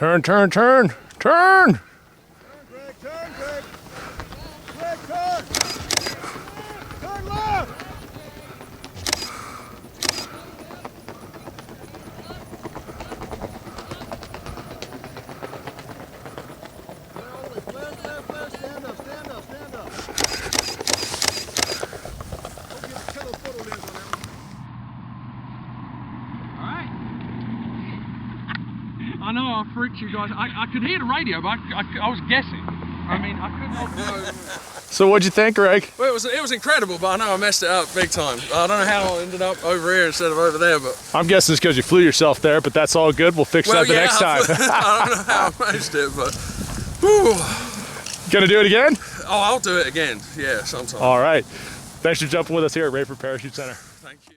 Turn, turn, turn, turn. Greg, turn, Greg. Greg, turn. Turn left. Flare, stand up, stand up, stand up. Don't get a killer photo lens on that one. I know I freaked you guys. I could hear the radio, but I was guessing. I mean, I couldn't know. So what'd you think, Greg? Well, it was incredible, but I know I messed it up big time. I don't know how I ended up over here instead of over there, but... I'm guessing it's because you flew yourself there, but that's all good. We'll fix that the next time. I don't know how I managed it, but... Whew. Gonna do it again? Oh, I'll do it again. Yeah, sometime. All right. Thanks for jumping with us here at Raeford Parachute Center. Thank you.